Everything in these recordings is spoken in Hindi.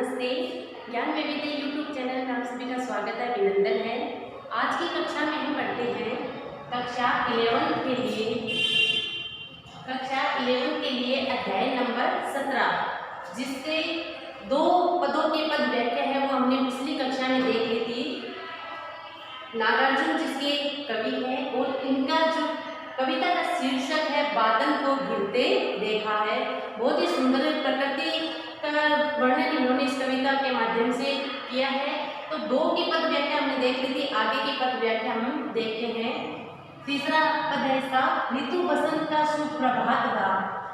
नमस्ते। ज्ञान वैविध्य यूट्यूब चैनल में आप सभी का स्वागत है, अभिनंदन है। आज की कक्षा में हम पढ़ते हैं कक्षा 11 के लिए अध्याय नंबर 17, जिससे दो पदों के पद व्याख्या है वो हमने पिछली कक्षा में देख ली थी। नागार्जुन जिसके कवि हैं और इनका जो कविता का शीर्षक है बादल को घिरते देखा है। बहुत ही सुंदर प्रकृति का वर्णन इन्होंने इस कविता के माध्यम से किया है। तो दो की पद व्याख्या हमने देख ली थी, आगे की पद व्याख्या हम देखते हैं। तीसरा पद है इसका, ऋतु बसंत का सुप्रभात था,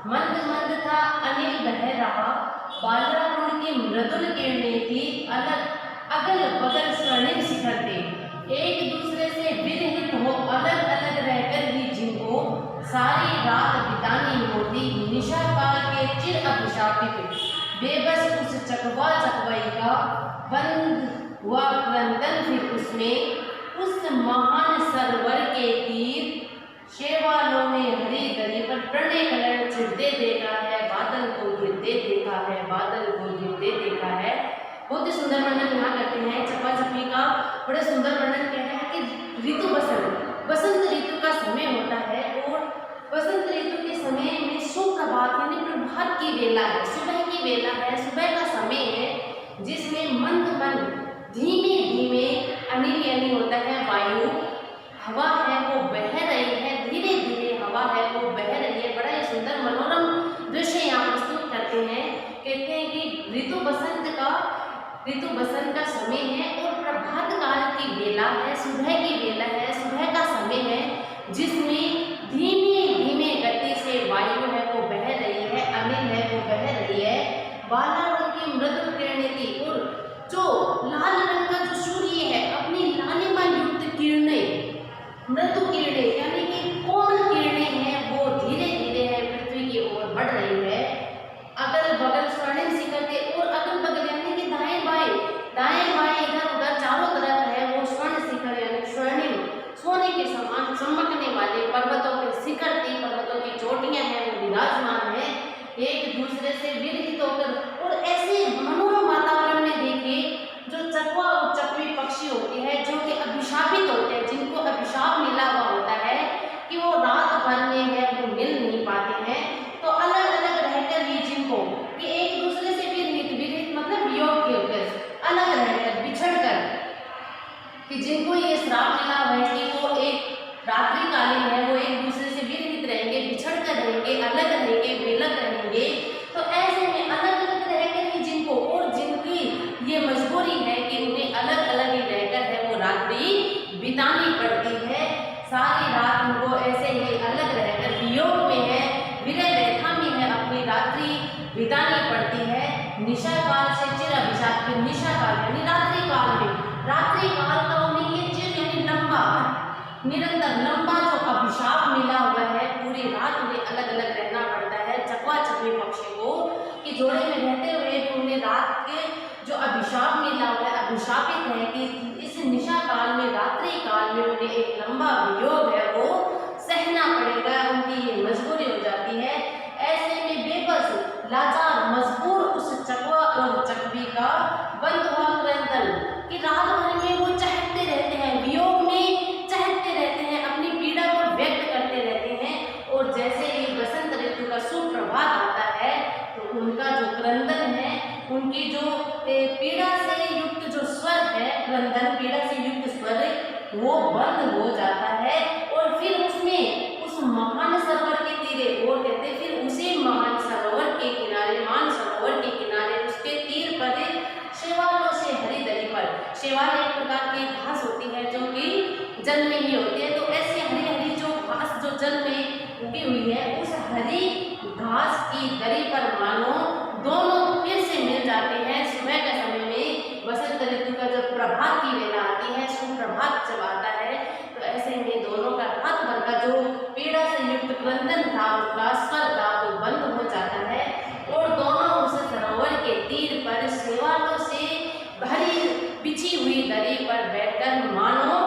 मंद मंद था अनिल बह रहा, बालरावण की मृदुल किरणें थी, अगल बगल स्वर्णिम शिखर थे, एक दूसरे से विरहित हो अलग अलग रहकर भी जिनको सारी रात बितानी होती, निशा काल के चिर अभिशापित बेबस उस चकवा चकवाई का बंद हुआ क्रंदन, फिर उसमें उस महान सरोवर के तीर शेवालों में हरी दरी पर प्रणय कलर छिड़ते देखा है, बादल को गिरते देखा है, बादल को गिरते देखा है। बहुत ही सुंदर वर्णन यहाँ करते हैं चकवा चकवी का। बड़े सुंदर वर्णन कह रहे हैं कि ऋतु बसंत ऋतु का समय होता है और बसंत ऋतु के समय में सुप्रभात यानी प्रभात की वेला है, सुबह की वेला है, सुबह का समय है, जिसमें मंद मंद धीमे धीमे अनिल यानी होता है वायु, हवा है वो बह रही है, धीरे धीरे हवा है वो बह रही है। बड़ा ही सुंदर मनोरम दृश्य यहाँ प्रस्तुत करते हैं। कहते हैं कि ऋतु बसंत का समय है और प्रभात काल की वेला है, सुबह की वेला है, सुबह का समय है, जिसमें धीमे धीमे गति से वायु है वो बह रही है, अनिल है वो बह रही है, बालरावण की मृदुल किरणें थी और जो लाल रंग का जो सूर्य है अपनी लालिमा युक्त किरणें, मृदु किरणें यानी कि कोमल किरणें हैं वो धीरे धीरे है पृथ्वी की ओर बढ़ रही है। अगल बगल स्वर्णिम शिखर के और अगल बगल यानी कि दाएं बाएं इधर उधर चारों तरफ है वो स्वर्ण शिखर यानी स्वर्णिम सोने के समान चमकने वाले पर्वतों के शिखर थी, पर्वतों की चोटियां हैं वो विराजमान है, एक दूसरे से विरहित होकर। और ऐसे मनोरम वातावरण में देखिए जो चकवा और चकवी पक्षी होते हैं जो कि अभिशापित होते हैं, जिनको अभिशाप मिला हुआ होता है कि वो रात भर में है वो मिल नहीं पाते हैं, तो अलग अलग रहकर भी जिनको कि एक दूसरे से विरहित मतलब वियोग के अलग रहकर बिछड़ कर कि जिनको ये श्राप मिला हुआ है कि वो एक रात्रिकालीन है वो एक दूसरे से विरहित रहेंगे, बिछड़ कर रहेंगे, अलग रहेंगे, बेलग रहेंगे। तो ऐसे में अलग अलग रहकर ही जिनको और जिनकी ये मजबूरी है कि उन्हें अलग अलग ही रहकर है वो रात्रि बितानी पड़ती है, सारी रात उनको ऐसे ही अलग रहकर वियोग में है, विरह व्यथा में है अपनी रात्रि बितानी पड़ती है। निशा काल से चिर अभिशाप की निशा काल यानी रात्रि काल का उन्हें ये चिर यानी लंबा निरंतर लंबा जो अभिशाप मिला हुआ है, पूरी रात उन्हें अलग अलग रहना पड़ता है चकवा चकवी पक्षी को कि जोड़े में रहते हुए उन्हें रात के जो अभिशाप मिला हुआ है, अभिशापित है कि इस निशा काल में रात्रि काल में उन्हें एक लंबा वियोग है वो सहना पड़ेगा, उनकी ये मजबूरी हो जाती है। ऐसे में बेबस लाचार मजबूर उस चकवा और चकवी का बंद हुआ क्रंदन कि रात भर में वो चहकते रहते हैं, वियोग में चहकते रहते हैं, अपनी पीड़ा को व्यक्त करते रहते हैं। और जैसे ही बसंत ऋतु का सुप्रभात आता है तो उनका जो क्रंदन है, उनकी जो पीड़ा से युक्त जो स्वर है, क्रंदन पीड़ा से युक्त स्वर वो बंद हो जाता है। और फिर उसमें उस महान सरोवर के तीरे और कहते फिर उसी महान सरोवर के किनारे, मान सरोवर के किनारे उसके तीर पर शेवालों से हरी दरी पर, शेवाल एक प्रकार की घास होती है जो कि जल में ही होती है, तो ऐसी हरी हरी जो घास जो जल में उगी हुई है उस हरी घास की दरी पर मानो दोनों फिर से मिल जाते हैं। सुबह के समय में बसंत ऋतु का जब प्रभात की वेला आती है, सुप्रभात जब आता है, तो ऐसे में दोनों का हाथ भर का जो पीड़ा से युक्त क्रंदन था, उसका स्वर था वो बंद हो जाता है और दोनों उस सरोवर के तीर पर शेवालों से भरी बिछी हुई दरी पर बैठकर मानो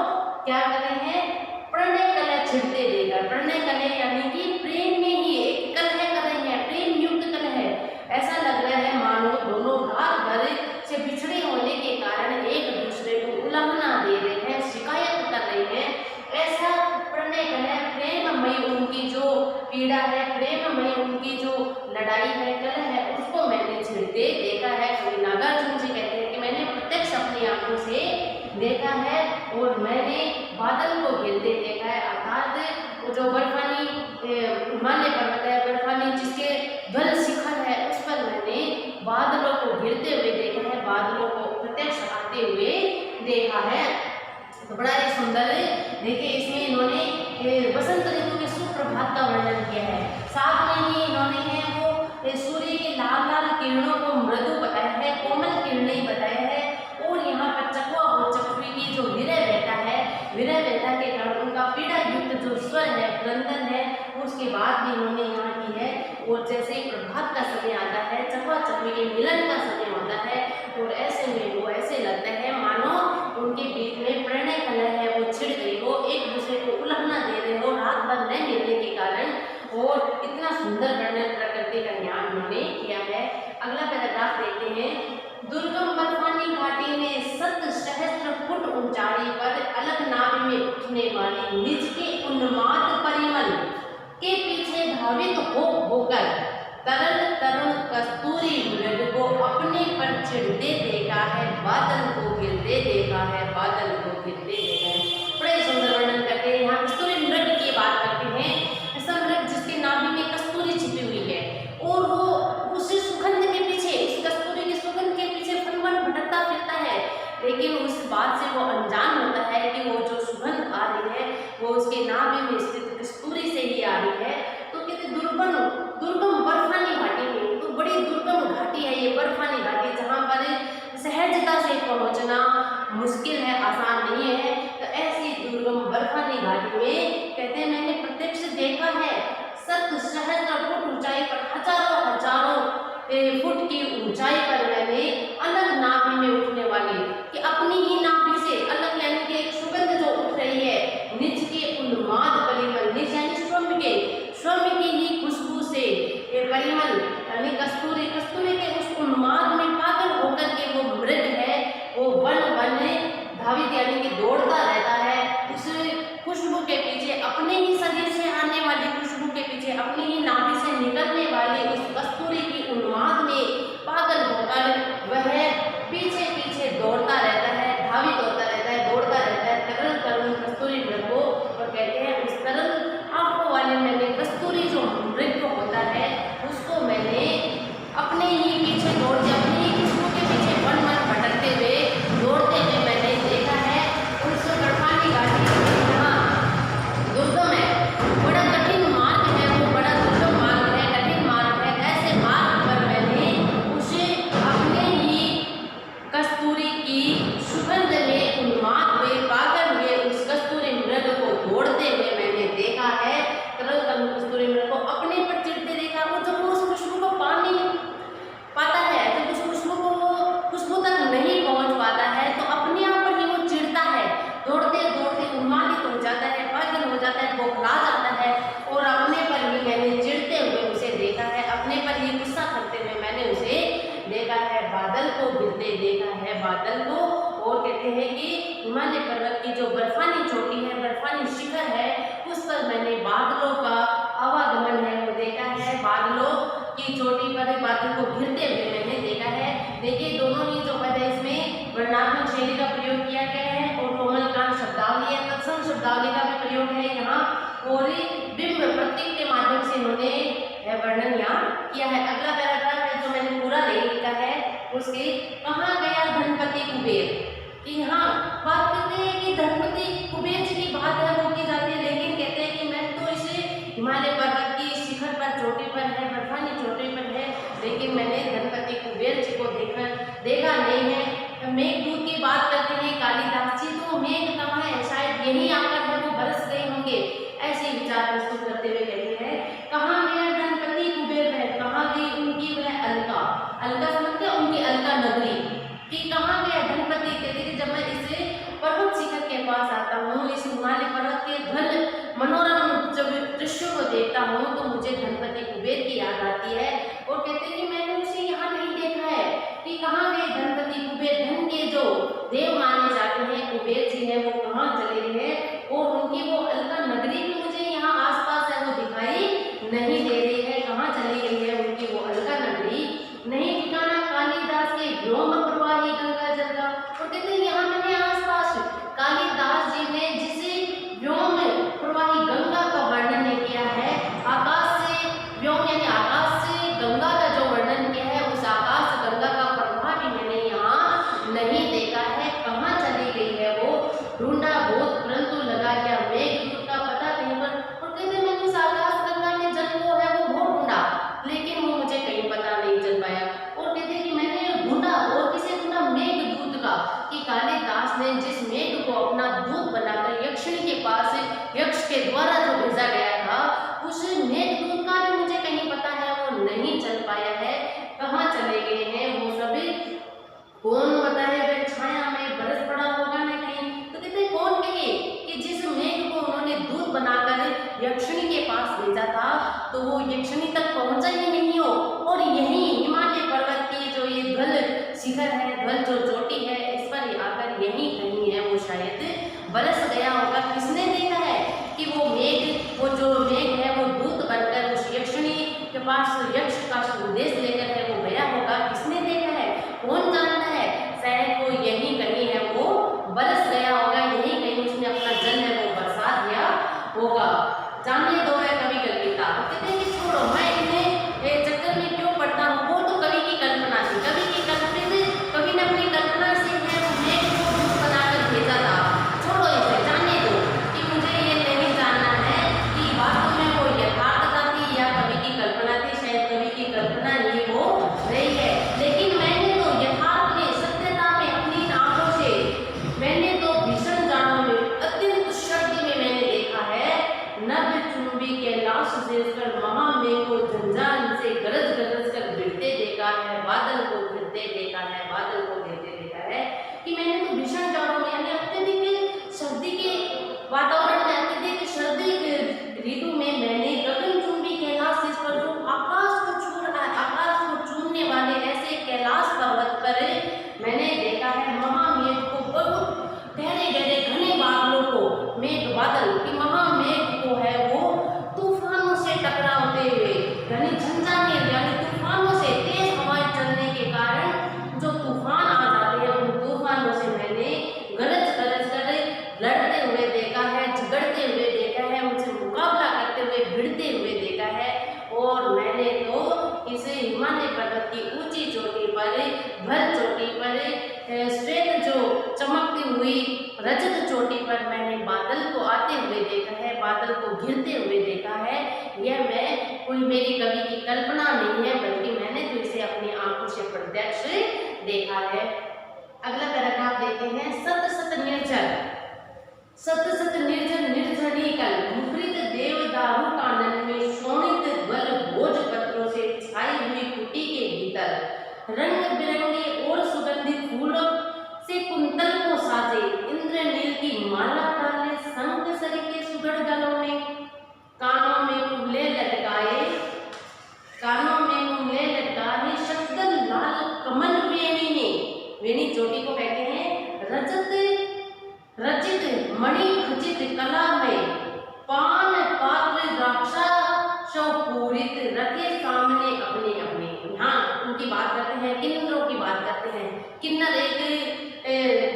क्या कर रहे हैं, प्रणय कलह छिड़ते देकर। प्रणय कलह यानी कि प्रेम में ही एक कलह कर रहे हैं, प्रेम युक्त कलह। ऐसा लग रहा है मानो दोनों रात भर गिरते देखा है। कवि नागार्जुन जी कहते हैं कि मैंने प्रत्यक्ष अपनी आंखों से देखा है और मैंने बादल को गिरते देखा है। अर्थात वो जो बर्फानी हिमालय पर्वत है, बर्फानी जिसके ध्वल शिखर है, उस पर मैंने बादलों को गिरते हुए देखा है, बादलों को प्रत्यक्ष आते हुए देखा है। तो बड़ा ही सुंदर देखिए इसमें इन्होंने बसंत ऋतु के सुप्रभात का वर्णन किया है। साथ में ही इन्होंने है वो सूर्य की लाल लाल किरणों को मृदु बताया है, कोमल किरणें बताया है। और यहाँ पर चकवा और चकवी की जो विरह बहता है, विरह बहता के कारण उनका पीड़ा युक्त जो स्वर है, क्रंदन है, उसके बाद भी इन्होंने यहाँ की है। और जैसे ही प्रभात का समय आता है, चकवा चकवी के मिलन का समय होता है, और ऐसे में वो ऐसे लगता है मानो उनके बीच में प्रणय कलह है वो छिड़ गई हो, एक दूसरे को उलझना दे रहे हो रात भर न मिलने के कारण। और इतना सुंदर वर्णन प्रकृति का ज्ञान उन्होंने किया है। अगला पैराग्राफ देखते हैं। दुर्गम बर्फानी घाटी में 7 सहस्त्र फुट ऊंचाई पर अलग नाव में उठने वाली निज के उन्माद परिमल के पीछे धावित होकर तरल तरुण कस्तूरी मृग को अपने पर चिढ़ते देखा है, बादल को गिरते देखा है, बादल को गिरते देखा है। बड़े सुंदर वर्णन करते हैं। यहाँ कस्तूरी मृग की बात करते हैं। ऐसा मृग जिसके नाभि में कस्तूरी छिपी हुई है और वो उस सुगंध के पीछे, उस कस्तूरी की सुगंध के पीछे फन-फन भटकता फिरता है, लेकिन उस बात से वो अनजान होता है कि वो जो सुगंध आ रही है वो उसके नाभि में स्थित कस्तूरी से ही आ रही है। तो कहते दुर्गम बर्फानी घाटी में, तो बड़ी दुर्गम घाटी है ये बर्फानी घाटी, जहाँ पर सहजता से पहुंचना मुश्किल है, आसान नहीं है। तो ऐसी दुर्गम बर्फानी घाटी में कहते हैं मैंने प्रत्यक्ष देखा है 7 सहस्त्र फुट ऊंचाई पर, हजारों फुट की ऊंचाई पर मैंने अलग नाभि में उठने वाली, कि अपनी ही नाभि से अलग, यानी कि एक सुगंध जो उठ रही है निज के उन्माद परिमल, निज यानी स्वयं की ही खुशबू से परिमल यानी कस्तूरी के उस उन्माद में पागल होकर के वो मृग है वो वन धावित यानी कि दौड़ता रहता है उस खुशबू के पीछे, अपने ही शरीर से आने वाली खुशबू के पीछे, अपनी ही नाभि से निकलने वाली उस कस्तूरी की उन्माद में पागल होकर वह पीछे पीछे दौड़ता रहता है, धावित होता रहता है, दौड़ता रहता है तरल तरुण कस्तूरी मृग को। और कहते हैं उस तरल आंखों वाले मैंने कस्तूरी जो मृग होता है उसको मैंने अपने ही पीछे दौड़ते, अपनी ही खुशबू के पीछे वन भटकते हुए दौड़ते हुए मैंने देखा है। उस बर्फानी घाटी जहाँ दुर्गम है, बड़ा कठिन मार्ग है, वो बड़ा दुर्गम मार्ग है, कठिन मार्ग है, ऐसे मार्ग पर मैंने उसे अपने ही कस्तूरी की सुगंध में उन्माद हुए, पागल हुए उस कस्तूरी मृग को दौड़ते हुए मैंने देखा है। तरल तरुण कस्तूरी मृग को अपने पर चिढ़ते देखा। वो जब वो उस खुशबू को पानी पाता है, जब उस खुशबू तक नहीं पहुंच पाता है तो अपने आप पर ही वो चिढ़ता है, दौड़ते दौड़ते उन्मादित हो जाता है, पागल हो जाता है, बौखला जाता है और अपने पर ही मैंने चिढ़ते हुए उसे देखा है, अपने पर ही गुस्सा करते हुए मैंने उसे देखा है, बादल को गिरते देखा है, बादल को। और कहते हैं कि हिमालय पर्वत की जो बर्फानी चोटी है, बर्फानी शिखर है, उस पर मैंने बादलों का आवागमन है वो देखा है, बादलों की चोटी पर बादल को गिरते हुए मैंने देखा है। देखिए दोनों ही जो पद है इसमें वर्णात्मक शैली का प्रयोग किया गया है और कोमलकांत शब्दावली है, तत्सम शब्दावली का भी प्रयोग है यहाँ, और बिंब प्रतीक के माध्यम से इन्होंने वर्णन यहाँ किया है। अगला पैराग्राफ है जो मैंने पूरा नहीं लिखा है, उसके कहाँ गया धनपति कुबेर, कि यहाँ बात करते हैं कि धनपति कुबेर जी की बात है वो की जाती है, लेकिन कहते हैं कि मैं तो इसे हिमालय पर्वत की शिखर पर चोटी पर है, बर्फानी चोटी पर है, लेकिन मैंने धनपति कुबेर जी को देखा नहीं है। मेघदूत की बात करते हैं कालिदास जी, तो मेघ कहाँ है, शायद यही आकर है वो बरस गए होंगे, ऐसे विचार प्रस्तुत करते हुए कहते हैं कहाँ गया धनपति कुबेर है, कहाँ गई उनकी वह अलका, अलका समझते हैं उनकी अलका नगरी, कि कहाँ गया धनपति। कहते कि जब मैं इस पर्वत शिखर के पास आता हूँ, इस हिमालय पर्वत के ध्वल मनोरम जब दृश्यों को देखता हूँ तो मुझे धनपति कुबेर की याद आती है। और कहते हैं कि मैंने उसे यहाँ नहीं देखा है, कि कहाँ गए धनपति कुबेर, धन के जो देव माने जाते हैं कुबेर जी हैं वो कहाँ चले गए हैं, और उनकी वो अलका नगरी भी मुझे यहाँ आसपास है वो दिखाई नहीं दे रही है, कहाँ चली गई है उनकी वो अलका नगरी, नहीं ठिकाना यक्षिणी के पास भेजा था तो वो यक्षिणी तक पहुंचा ही नहीं हो, और यही हिमालय पर्वत की जो ये ध्वल शिखर है, ध्वल जो चोटी है, इस पर आकर यही कहीं है वो शायद बरस गया होगा। किसने देखा है कि वो मेघ, वो जो मेघ है वो दूत बनकर उस यक्षिणी के पास यक्ष का संदेश लेकर है वो गया होगा? किसने देखा है? कौन जानता है? शायद वो यही कहीं है वो बरस गया होगा, यही कहीं उसने अपना जल है वो बरसा दिया होगा। जानने दो है कवि कल्पिता। कहते हैं कि छोड़ो, मैं इन्हें चक्कर में क्यों पड़ता हूँ, वो तो कवि की कल्पना थी। कवि की कवि ने अपनी कल्पना से है वो मेघ को दूत बनाकर भेजा था। छोड़ो इसे, जानने दो कि मुझे ये नहीं जानना है कि वास्तव में वो यथार्थता थी या कवि की कल्पना थी। शायद कवि की कल्पना ही वो रही है, लेकिन मैंने तो यथार्थ में, सत्यता में अपनी आंखों से, मैंने तो भीषण जाड़ों में, अत्यंत सर्दी में मैंने देखा है नभ चुंबी कैलाश से महामेघ को झंझान से गरज गरज कर गिरते देखा है, बादल को गिरते देखा है, बादल को गिरते देखा है। कि मैंने तो भीषण जाड़ों में यानी अत्यधिक सर्दी के वातावरण में, अत्यधिक सर्दी ऋतु में मैंने गगनचुंबी कैलाश जिस पर जो आकाश को छू रहा है, आकाश को छूने वाले ऐसे कैलाश पर्वत पर मैंने देखा है महामेघ को, बहुत गहरे गहरे घने बादलों को, मेघ बादल की महामेघ को है वो तूफानों से टकराते हुए, यानी झंझाने यानी तूफानों से, तेज हवाएं चलने के कारण जो तूफान आ जाते हैं, उन तूफानों से मैंने गरज गरज कर लड़ते हुए देखा है, झगड़ते हुए देखा है, उनसे मुकाबला करते हुए भिड़ते हुए देखा है। और मैंने तो इसे हिमालय पर्वत की ऊंची चोटी पर, भर चोटी पर, श्वेत जो चमकती हुई रजत चोटी पर मैंने बादल को आते हुए देखा है, बादल को घिरते हुए देखा है। यह मैं कोई मेरी कवि की कल्पना नहीं है, बल्कि मैंने तो इसे अपनी आंखों से प्रत्यक्ष देखा है। अगला पैराग्राफ देखते हैं। सत सत निर्जर, सत सत निर्जर निर्झरी कल, मुखरित देवदारू कानन में शोणित ध्वल भोज पत्रों से छाई हुई कुटी के भीतर, रंग बिरंगे और सुगंधित फूलों से कुंतल को साजे, इंद्रनील की माला डाले संग सरिके सुगढ़ गलों में, कानों में कुबले लटकाए, कानों में कुबले लटकाए, शब्द लाल कमल वेणी में, वेणी चोटी को कहते हैं, रजत रचित मणि खचित कला में, पान पात्र द्राक्षा पूरित रखे सामने अपने अपने। यहाँ उनकी बात करते हैं, किन्नरों की बात करते हैं। किन्नर एक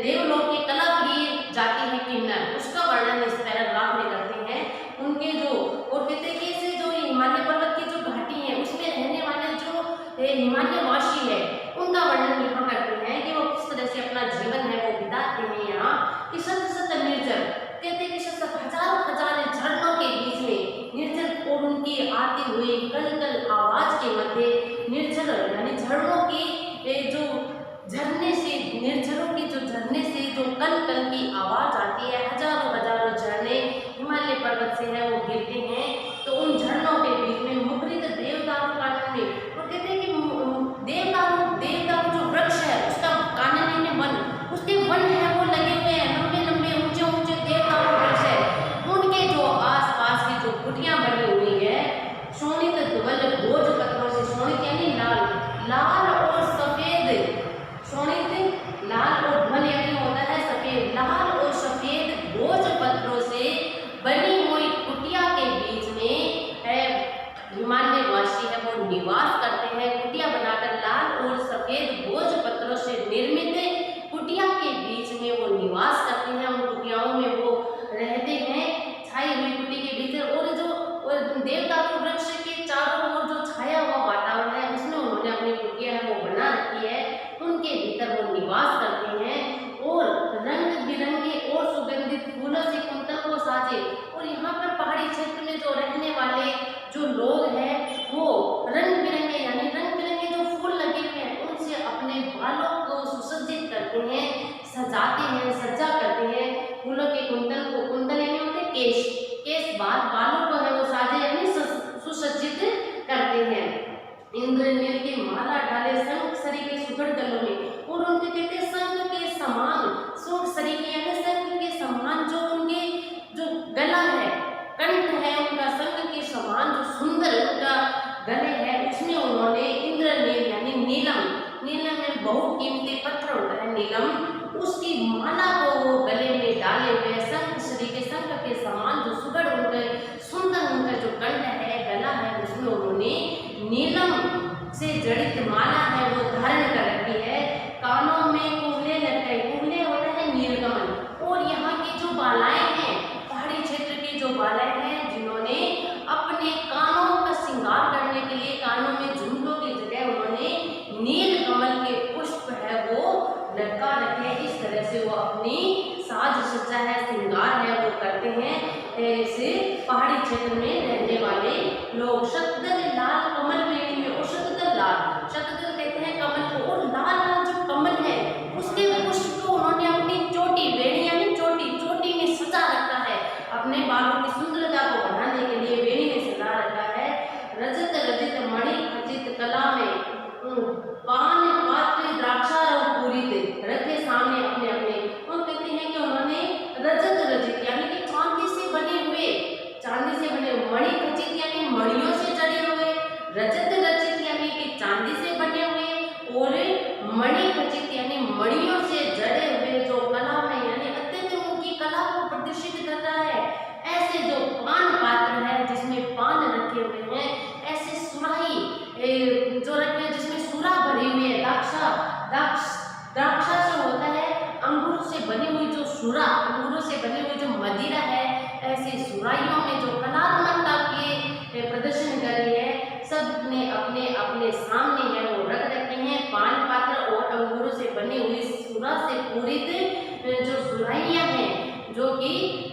देवलोक की कला प्रिय जाति है किन्नर, उसका वर्णन इस पैराग्राफ में करते हैं। उनके जो, और कहते हैं कि इसे जो हिमालय पर्वत की जो घाटी है उसमें रहने वाले जो हिमालय वासी है उनका वर्णन यहाँ करते हैं कि वो किस तरह से अपना जीवन है वो बिताते हैं यहाँ। कि सत सत निर्जर, कहते हैं कि सत हजारों हजार झरनों के बीच में निर्जर, और उनकी आती हुई कल कल आवाज के मध्य निर्जर यानी झरनों की जो झरने से, निर्जरों की जो झरने से जो कल कल की आवाज आती है, हजारों हजारों झरने हिमालय पर्वत से है वो गिरते हैं। तो उन झरनों के बीच में मुखरित देवदारू कानन में, वो कहते हैं कि देवदारू जो वृक्ष है उसका कानन में वन, उसके वन है वो लगे हुए हैं, लंबे लंबे ऊंचे ऊंचे देवदारू वृक्ष है, उनके जो आस पास की जो कुटियां बनी हुई है, शोणित ध्वल भोज पत्रों से, शोणित यानी लाल, लाल और सफेद, शोणित लाल और ध्वल यानी होता है सफेद, लाल और सफेद भोज पत्रों से बनी हुई कुटिया के बीच में हिमालय वासी है वो निवास करते हैं। कुटिया बनाकर लाल और सफेद भोज पत्रों से निर्मित कुटिया के बीच में वो निवास करते हैं, उन कुटियाओं में वो रहते हैं छाई हुई कुटी के भीतर। और जो देवदारू वृक्ष के चारों ओर जो छाया हुआ वातावरण है उसमें उन्होंने अपनी कुटिया है वो बना रखी है, उनके भीतर वो निवास करते हैं। और रंग बिरंगे और सुगंधित फूलों से कुंतल को साजे, और यहाँ पर पहाड़ी क्षेत्र में जो रहने वाले जो लोग हैं वो रंग बिरंगे यानी रंग बिरंगे जो फूल लगे हुए हैं उनसे अपने बालों को सुसज्जित करते हैं, सजाते हैं, सज्जा करते हैं। फूलों के कुंतल को, कुंतल यानी होते हैं केश, केश बालों को है वो साजे यानी सुसज्जित करते हैं। इंद्रनील की माला डाले संग सरिके सुगढ़ गलों में, और उनके कहते हैं संग के समान, संग सरिके यानी संग के समान जो उनके जो गला है, कंठ है उनका नीलम, नीलम में बहुकीमती पत्थर होता है नीलम, उसकी माला को वो गले में डाले हुए शंख श्री के शंख के समान जो सुगढ़ उनके सुंदर उनका जो कंठ है गला है उसमें उन्होंने नीलम से जड़ित माला है वो धारण कर रखी है। कानों में कुंडले लटकाए, कुंडले होता है नीलकमल। और यहाँ की जो बालाएं हैं, पहाड़ी क्षेत्र की जो बालाएं हैं जिन्होंने अपने कानों का श्रृंगार करने के लिए कानों में झुमकों की जगह उन्होंने नीलकमल के पुष्प है वो लटका रखे हैं। इस तरह से वो अपनी साज सज्जा है श्रृंगार है वो करते हैं ऐसे पहाड़ी क्षेत्र में रहने वाले लोग। शतदल लाल कमल बेड़ी में, और शतदल लाल, शतदल कहते हैं कमल को, और लाल लाल जो कमल है उसके पुष्प को उन्होंने अपनी चोटी बेड़ी यानी चोटी चोटी में सजा रखा है। अपने बालों की सुंदरता को बढ़ाने के लिए बेड़ी में सजा रखा है। रजत रजित मणि खचित कला में पान पात्र द्राक्षारव पूरित रखे सामने अपने अपने। और कहते हैं कि उन्होंने रजत रजित यानी कि चांदी से बने हुए, चांदी से बने मणि खचित यानी मणियों से जड़े हुए, रजत रचित यानी कि चांदी से बने हुए, और मणि खचित यानी मणियों से जड़े हुए जो कला में यानी अत्यंत उनकी कला को प्रदर्शित कर रहा है। ऐसे जो पान पात्र है जिसमें पान रखे हुए हैं, ऐसे सुराही जो रखे हैं जिसमें सुरा भरी हुई है, द्राक्षा से होता है अंगूर से बनी हुई जो सुरा, अंगूरों से बनी हुई जो मदिरा है, ऐसी सुराइयों में जो कलात्मकता के प्रदर्शन कर रही है, सब ने अपने अपने सामने है वो रख रखे हैं। पान पात्र और अंगूरों से बनी हुई सुरा से पूरित जो सुराइयां हैं जो कि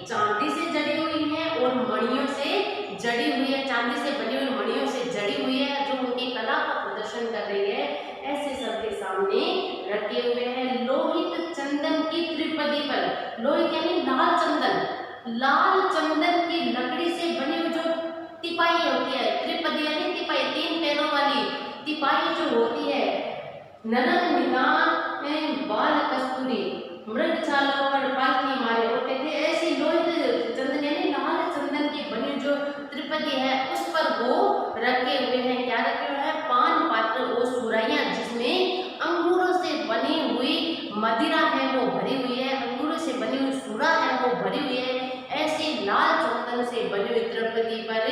चांदी से जड़ी हुई हैं और मणियों से जड़ी हुई है, चांदी से बनी हुई मणियों से जड़ी हुई है, जो उनकी कला का प्रदर्शन कर रही है, ऐसे सबके सामने रखे हुए हैं। लोहित चंदन की त्रिपदी पर, लोहित यानी लाल चंदन, लाल चंदन की लकड़ी से बनी हुई जो तिपाई होती है, त्रिपदी यानी तिपाई, 3 पैरों वाली तिपाई जो होती है, नरम निदान बाल कस्तूरी मृग छालों पर पालकी मारे। और कहते हैं ऐसी लोहित चंदन यानी लाल चंदन की बनी जो त्रिपदी है उस पर वो रखे हुए हैं। क्या रखे हुए हैं? पान पात्र और सुराइयां जिसमें अंगूरों से बनी हुई मदिरा है वो भरी हुई है, अंगूरों से बनी हुई सुरा है वो भरी हुई है। ऐसे लाल चंदन से बनी हुई त्रिपदी पर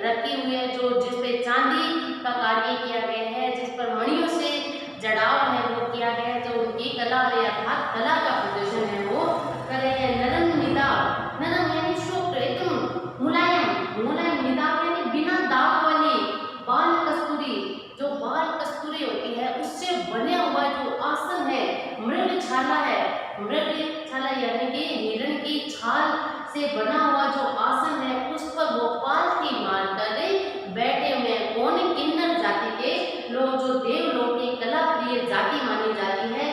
रखी हुई है जो जिसपे चांदी का कार्य किया गया है, जिस पर मणियों से जड़ाव है वो किया गया है, जो उनकी कला में अर्थात कला का प्रदर्शन है वो कर रहे हैं। नरम निदाव, नरम यानी शुभ्र एकदम मुलायम, मुलायम, निदाव यानी बिना दाग वाली, बाल कस्तूरी, जो बाल कस्तूरी होती है उससे बने हुआ जो आसन है, मृग छाला है, मृग छाला यानी कि हिरण की छाल से बना हुआ जो आसन है उस पर वो पालकी मारकर बैठे हुए हैं। कौन? किन्नर जाति के लोग, जो देवलोक की कला प्रिय जाति मानी जाती है,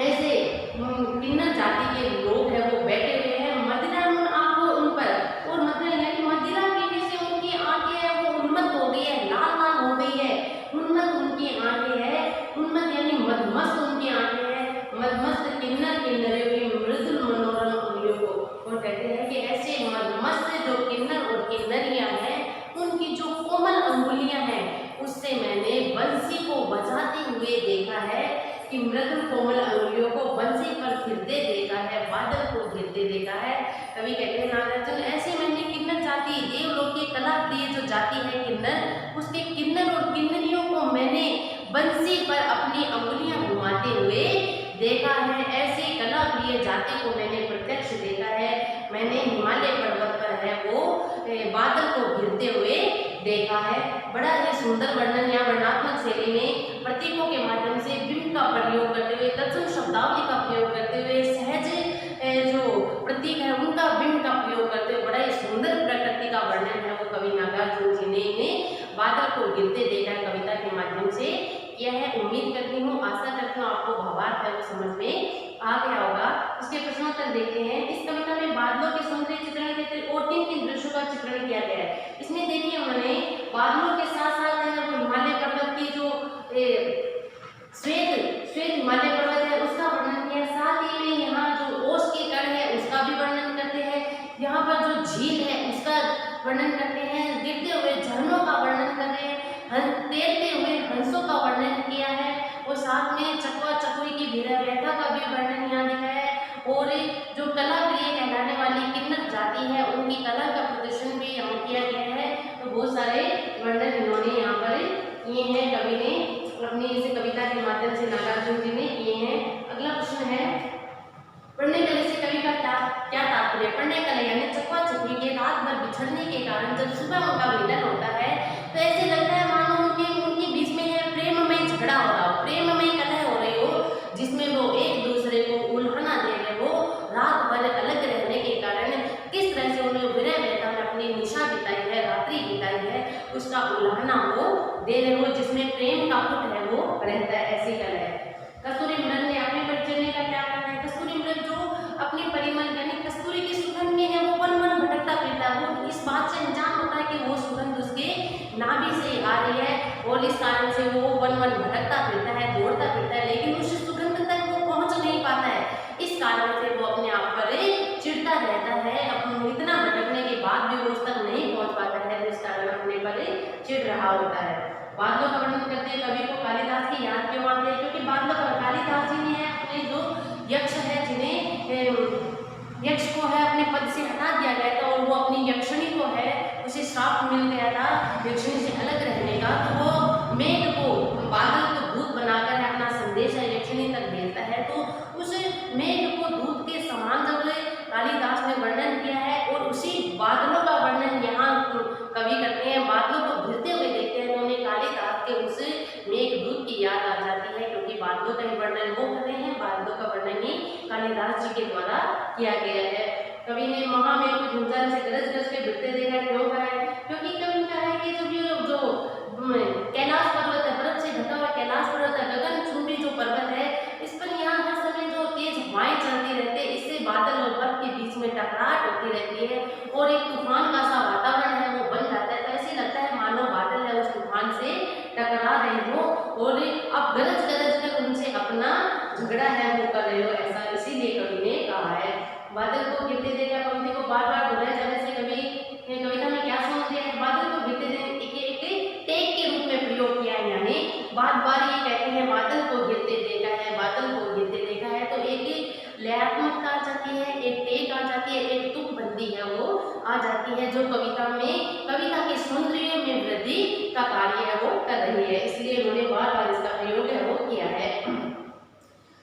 ऐसे किन्नर जाति के लोग हैं वो बैठे हुए हैं। मदिरा आंखों उन पर, और मदिरा यानी मदिरा पीने से उनकी आंखें हैं वो उन्मत्त हो गई है, लाल लाल हो गई है, उन्मत्त उनकी आंखें हैं, उन्मत्त यानी मदमस्त उनकी आंखें हैं, मदमस्त किन्नर किन्नरे हुई मृदुल मनोरम उंगलियों को। और कहते हैं कि ऐसे मदमस्त जो किन्नर और किन्नरियां हैं उनकी जो कोमल अंगुलियां हैं उससे मैंने बंसी को बजाते हुए देखा है, कि मृदुल कोमल अंगुलियों को बंसी पर फिरते देखा है, बादल को गिरते देखा है। कवि कहते हैं नागार्जुन ऐसे मैंने किन्नर जाति, देवलोक की कला प्रिय जो जाति है किन्नर, उसके किन्नर और किन्नरियों को मैंने बंसी पर अपनी अंगुलियां घुमाते हुए देखा है। ऐसी कला प्रिय जाति को मैंने प्रत्यक्ष देखा है। मैंने हिमालय पर्वत पर है वो बादल को गिरते हुए देखा है। बड़ा ही सुंदर वर्णन या वर्णात्मक शैली में प्रतीकों के माध्यम से बिंब का प्रयोग करते हुए, तत्सम शब्दावली का प्रयोग करते हुए, सहज जो प्रतीक है उनका बिंब का प्रयोग करते हुए बड़ा ही सुंदर प्रकृति का वर्णन है वो कवि नागार्जुन जी ने इन्हें बादल को गिरते देखा है कविता के माध्यम से किया है। उम्मीद करती हूँ, आशा करती हूँ आपको भावार्थ है वो समझ में आ गया होगा। इसके प्रश्नोत्तर देखते हैं। इस कविता में बादलों के सौंदर्य चित्रण के और किन दृश्यों का चित्रण किया गया है। इसमें देखिए उन्होंने बादलों के साथ साथ है वो हिमालय पर्वत की जो श्वेत हिमालय पर्वत है उसका वर्णन किया। साथ ही में यहाँ जो ओस के कण है उसका भी वर्णन करते हैं। यहाँ पर जो झील है उसका वर्णन करते हैं। गिरते हुए झरनों का वर्णन करते हैं। तैरते हुए हंसों का वर्णन किया है। किया गया है। तो बहुत सारे वर्णन इन्होंने यहाँ पर किए हैं, कवि ने अपनी इस कविता के माध्यम से नागार्जुन जी ने किए हैं। अगला प्रश्न है, पढ़ने कले से कवि का क्या तात्पर्य? पढ़ने कले यानी चकवा चकवी के रात भर बिछड़ने के कारण जब सुबह उनका मिलन होता है तो ऐसे लगता है मानो उनके बीच में प्रेममय झगड़ा हो रहा हो, प्रेममय कलह हो रही हो, जिसमें वो एक दूसरे को उल्हाना दे रहे हो। रात भर अलग रहने के कारण किस तरह से उन्हें विरह वेदना में अपनी निशा बिताई है, रात्रि बिताई है, उसका उल्हाना वो दे रहे हो, जिसमें प्रेम का पुट है वो रहता है, ऐसी कलह है। कस्तूरी मृग ने अपने परिचय का क्या कहना है? कस्तूरी मृग जो अपने परिमल यानी कस्तूरी की सुगंध में है, वो वन वन भटकता फिरता है। वो इस बात से अनजान होता है कि वो सुगंध उसके नाभि से आ रही है और इस कारण से वो वन वन भटकता फिरता है, दौड़ता फिरता है, लेकिन उस सुगंध तक वो पहुंच नहीं पाता है। इस कारण से वो अपने आप पर चिढ़ता रहता है, अपने इतना भटकने के बाद भी वो उस तक नहीं पहुंच पाता है, इस कारण अपने पर चिढ़ रहा होता है। बादलों का वर्णन करते हैं, कवि को कालिदास की याद क्यों आती है? क्योंकि बादलों का कालिदास जी ने अपने जो यक्ष है, जिन्हें यक्ष को है अपने पद से हटा दिया गया था और वो अपनी यक्षिणी को है उसे श्राप मिल गया था यक्षिणी से अलग रहने का, तो वो मेघ को बादल को दूत बनाकर अपना संदेश है यक्षिणी तक भेजता है। तो उस मेघ को दूत के समान जब कालिदास ने वर्णन किया है और उसी बादलों का वर्णन यहाँ कवि करते हैं, बादलों को घिरते हुए देखते हैं, तो उन्हें कालिदास के उस मेघदूत की याद आ जाती है, क्योंकि बादलों का वर्णन वो कर रहे हैं, बादलों का वर्णन ही कालिदास जी के द्वारा किया गया है। कवि ने महामेघ को झुंझार से गरज गरज के भिड़ते देखा, क्यों कहा है? क्योंकि कवि कहा है कि जब ये जो कैलाश पर्वत है, बर्फ से ढका हुआ कैलाश पर्वत है, गगनचुंबी जो पर्वत है, इस पर यहाँ हर समय जो तेज हवाएं चलती रहती है, इससे बादल और बर्फ के बीच में टकराहट होती रहती है और एक तूफान का सा वातावरण है वो बन जाता है। तो ऐसे लगता है मानो बादल है उस तूफान से टकरा रहे हो और अब गरज गरज कर उनसे अपना झगड़ा है वो कर रहे हो, ऐसा इसीलिए कवि ने कहा है। बादल को गिरते देखा पंक्ति को बार बार दोहराया जाने से कवि कविता में क्या समझ दिया है? बादल को गिरते एक टेक के रूप में प्रयोग किया है, यानी बार बार ये कहते हैं बादल को गिरते देखा है, बादल को गिरते देखा है, तो एक लयात्मकता आ जाती है, एक टेक आ जाती है, एक तुक बनती है वो आ जाती है, जो कविता के सौंदर्य में वृद्धि का कार्य है वो कर रही है, इसलिए उन्होंने बार बार इसका प्रयोग है वो किया है।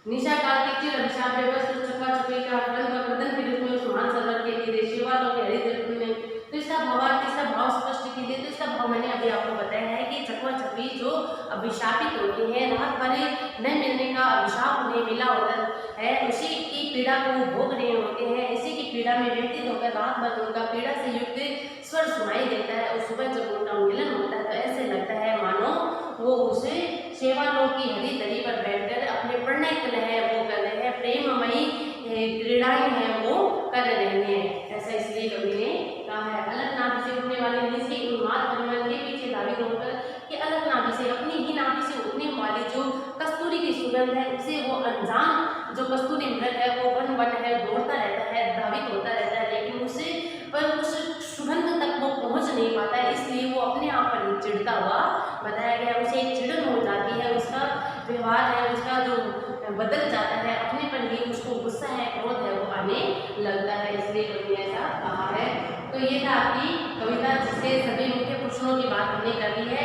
निशा कार्तिक चिर अभिशाप व्यवस्थित चकवा चकवी का प्रदन के रूप में उस महान सदर के लिए शिवालों के हरित में, तो इसका भावार्थ, इसका भाव स्पष्ट कीजिए। तो इसका भाव मैंने अभी आपको बताया है कि चकवा चकवी जो अभिशापित होती है, रात भर न मिलने का अभिशाप उन्हें मिला होता है, उसी की पीड़ा को वो भोग रहे होते हैं, इसी की पीड़ा में व्यतीत होकर रात भर उनका पीड़ा से युक्त स्वर सुनाई देता है और सुबह जब उनका मिलन होता है तो ऐसे लगता है मानो वो उसे सेवालोक की हरी दरी पर बैठकर अपने प्रणय कलह वो कर रहे हैं, प्रेममयी क्रीड़ाएं हैं वो कर रहे हैं, ऐसा इसलिए कवि ने कहा है। अलग नाभि से उठने वाले निजी उन्माद परिमल के पीछे धावित होकर कि अलग नाभि से, अपनी ही नाभि से उठने वाली जो कस्तूरी की सुगंध है, उससे वो अनजान जो कस्तूरी मृग है वो वन वन है दौड़ता रहता है, धावित होता रहता है, लेकिन उसे पर उस सुगंध तक वो पहुंच नहीं पाता है, इसलिए वो अपने आप पर ही चिढ़ता हुआ बताया गया, उसे एक चिड़न हो जाती है, उसका व्यवहार है उसका जो बदल जाता है, अपने पर ही उसको गुस्सा है, क्रोध है वो आने लगता है, इसलिए कवि ने ऐसा कहा है। तो ये था आपकी कविता जिससे सभी मुख्य प्रश्नों की बात हमने कर ली है।